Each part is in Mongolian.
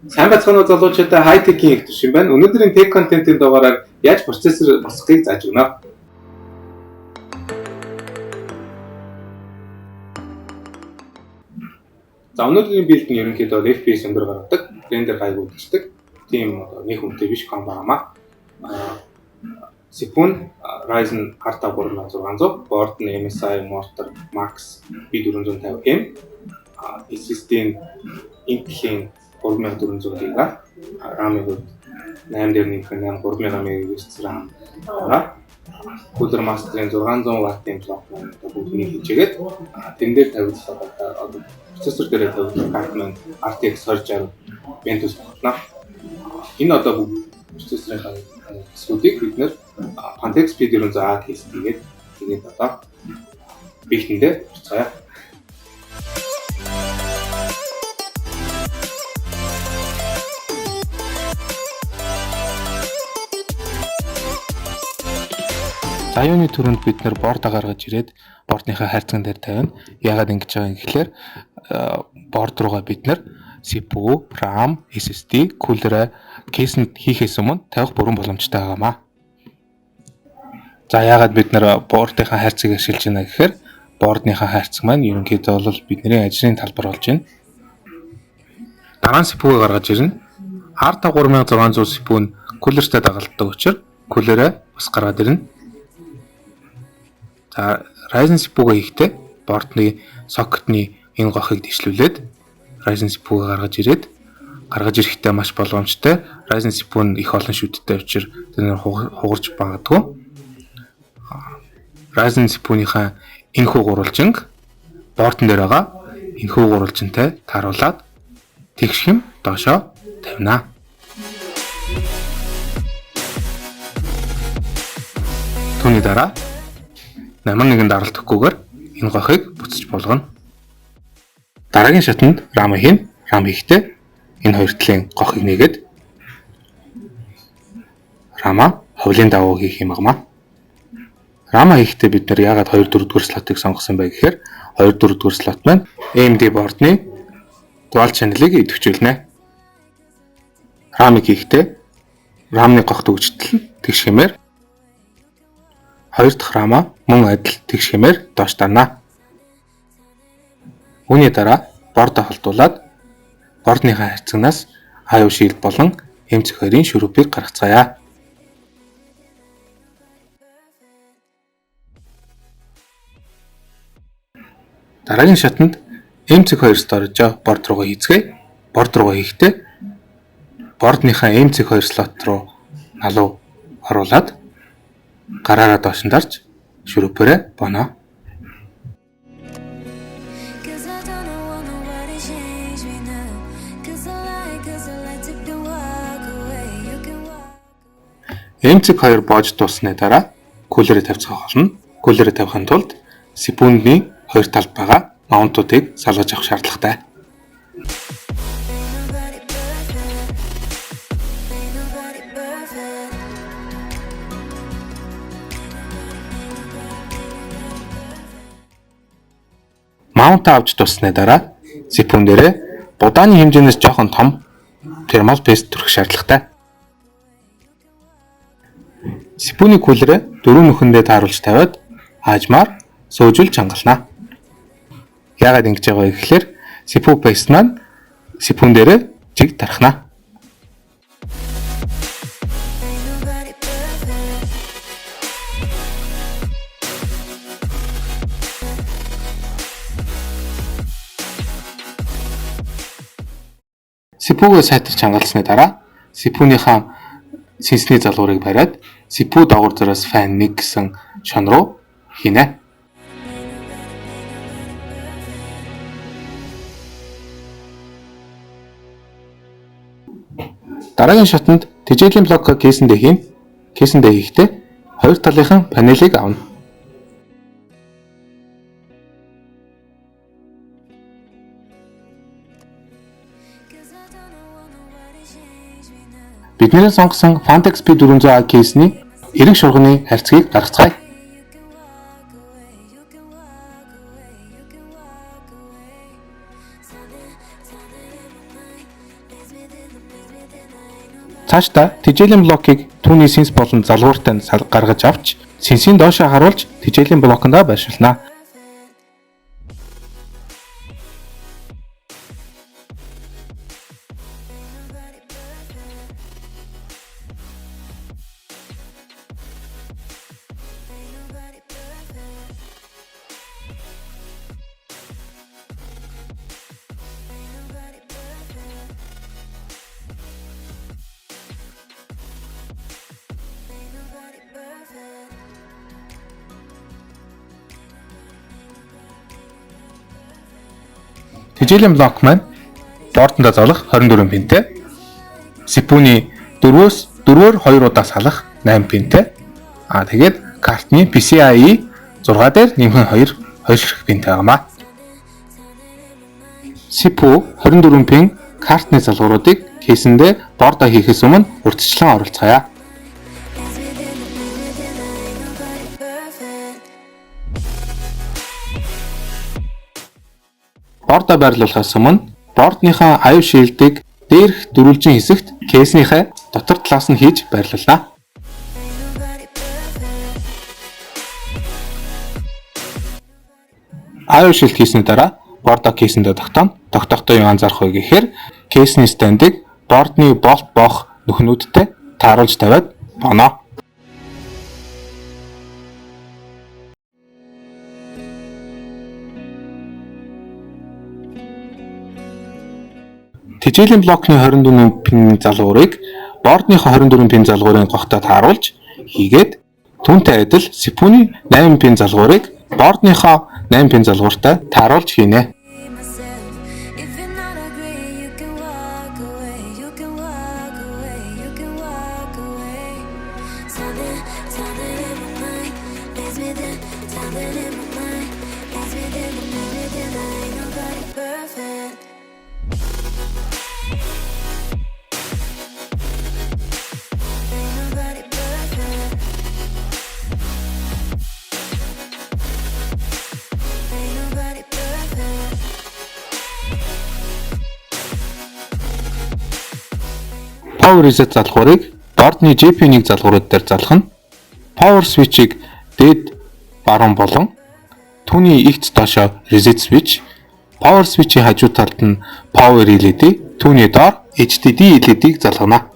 Сайн бацгааны залуучуудаа хай-техийн их төш юм байна. Өнөөдрийн tech content-ийн дугаараар яаж процессор босгохыг зааж өгнө. За өнөөдрийн билд нь ерөнхийдөө FPS өндөр гаргадаг, рендер гайгүй үздэг. Тийм нэг хүнтэй биш комбо хамаа. CPU Ryzen R5600, board нь MSI Mortar Max B450M, SSD-ийн Intel 3400 GB, RAM-ыг 8/8 3000 MHz RAM байгаа. Cooler Master-ийн 600 W-ийн блок бүгднийг хийжээгээд тэн дээр тавьдаг процессор дээр тавьдаг карт маань RTX 2060 Ventus байна. Энэ одоо процессорын хэсгүүдийг бид нэр Pantex P400A case тэгээд одоо бихтэндээ буцаая. За юуны түрүүнд бид нэр бордо гаргаж ирээд бордныхаа хайрцаган дээр тавина. Яагаад ингэж байгаа юм гэхээр борд руугаа бид нэр CPU, RAM, SSD, cooler кейсэнд хийхээс өмнө тавих бүрэн боломжтой байгаамаа. За яагаад бид нэр бордынхаа хайрцагийг ашиглаж байна гэхээр бордныхаа хайрцаг маань ерөнхийдөө бол бидний ажлын талбар болж байна. Дараа нь CPU-г гаргаж ирнэ. R5600 CPU нь cooler-тэй дагалддаг учраас cooler-ээ бас гаргаад ирнэ. За Ryzen CPU-г хийхдээ бордны сокетны энэ гохыг дэвшлүүлээд Ryzen CPU-г гаргаж ирэхдээ маш боломжтой. Ryzen CPU нь их олон шүттэй учраас тэр хугарч багдгүй. Ryzen CPU-ийнхаа энэхүү гурвалжинг бордон дээр байгаа энэхүү гурвалжинтай тааруулаад тэгшхэм доошоо тавина. Түүний дараа 81 даралтахгүйгээр энэ гохыг буцаж болгоно. Дараагийн шатанд RAM хийн. RAM хийхдээ энэ хоёр талын гохыг нэгээд RAM-а ховлын давуу хийх юм агмаа. RAM-а хийхдээ бид нар яагаад 2 4-р слотыг сонгосон бэ гэхээр 2 4-р слот маань AMD бордны dual channel-ыг идэвхжүүлнэ. RAM-ыг хийхдээ RAM-ны гохт өгчтөл тэгш хэмээр 2 дахь RAM-а мөн адил тэгш хэмээр доош дарна. Үүний дараа бордо холдуулаад бордныхаа хайрцагнаас IO shield болон M2-ийн шүрүүпийг гаргацгаая. Дараагийн шатанд M2 storage борд руугаа хийцгээе. Борд руугаа хийхдээ бордныхаа M2 слот руу налуу оруулаад гараараа доош нь дарж шүрүүпээрээ боно. M2 боож дуусны дараа кулерээ тавьцгаах болно. Кулерээ тавихын тулд CPU-ний хоёр талд байгаа маунтуудыг салгаж авах шаардлагатай. Маунт авч дуусны дараа CPU-н дээрээ будааны хэмжээнээс жоохон том thermal paste түрэх шаардлагатай. CPU-ний кулерээ дөрвөн нөхөндөө тааруулж тавиад хаажмаар сөөжүүлж хангална. Яагаад ингэж байгаа вэ гэхээр CPU paste маань CPU-н дээрээ жиг тархна. CPU-г сайтарч хангалсны дараа CPU-ийнхаа сэнсний залуурыг бариад CPU доогуур зураас fan 1 гэсэн шон руу хийнэ. Дараагийн шатанд тэжээлийн блокыг кейсэндээ хийн. Кейсэндээ хийхдээ хоёр талынхан панелийг авна. Бидний сонгосон Pantex P400A кейсний эрэг шурганы харьцгийг гаргацгаая. Цаашдаа тэжээлийн блокийг түүний синс болон залгууртай гаргаж авч синсийн доошоо харуулж тэжээлийн блокондоо байршуулна. Тэжээлийн блок маань бордондоо зовлох 24 пинтэй. CPU-ний 4-өөс 2 удаа салах 8 пинтэй. Тэгээд картны PCIe 6 дээр нэмхэн 2 ширхэг пинтэй байгаамаа. CPU 24 пин картны залгууруудыг кейсэндээ бордоо хийхээс өмнө урьдчилан оруулцгаая. Бордоо байрлуулахаас өмнө бордныхаа аюу шилдийг дээрх дөрвөлжин хэсэгт кейснийхээ дотор талаас нь хийж байрлуулна. Аюу шилд хийсний дараа бордоо кейсэндээ тогтооно. Тогтохдоо юу анзаарах вэ гэхээр кейсний стандыг бордны болт боох нүхнүүдтэй тааруулж тавиад боноо. Тэжээлийн блокны 24 пин залгуурыг бордныхоо 24 пин залгуурын гогтой тааруулж хийгээд түүнтэй адил CPU-ний 8 пин залгуурыг бордныхоо 8 пин залгууртай тааруулж хийнэ. Power reset залгуурыг бордны GPU-ний залгуурууд дээр залгах нь power switch-ийг дээд баруун болон түүний эгц доошоо reset switch, power switch-ийн хажуу талд нь power LED, түүний доор HDD LED-ийг залгана.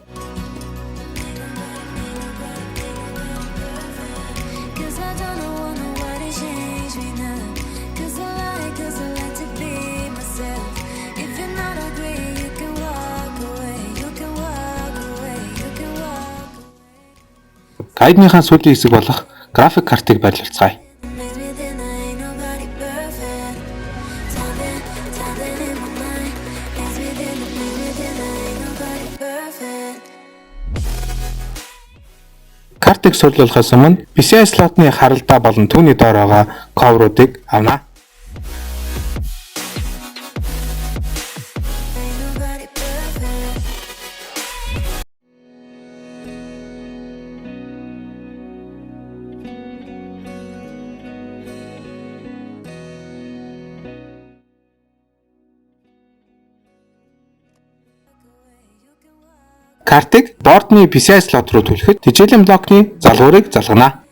Гайдныхаа сүүлийн хэсэг болох график картыг байрлуулцгаая. Картыг сурлуулахаас өмнө PCI слотны харалдаа болон түүний доор байгаа ковруудыг авна. Картыг бордны PCI слот руу түлхэхэд тэжээлийн блокны залгуурыг залгана.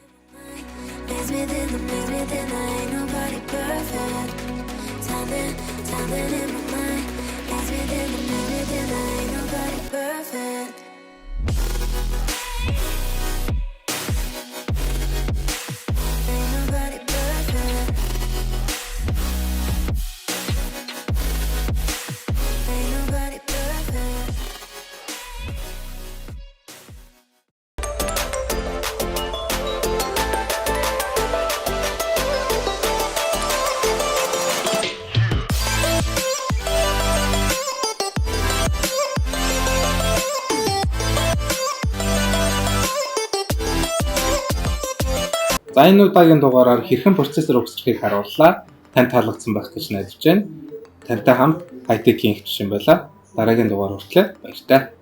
За энэ удаагийн дугаараар хэрхэн процессор угсрахыг харууллаа. Танд таалагдсан байх гэж найдаж байна. Тантай хамт IT-ийн их жишээ байла. Дараагийн дугаар хүртэл баяртай.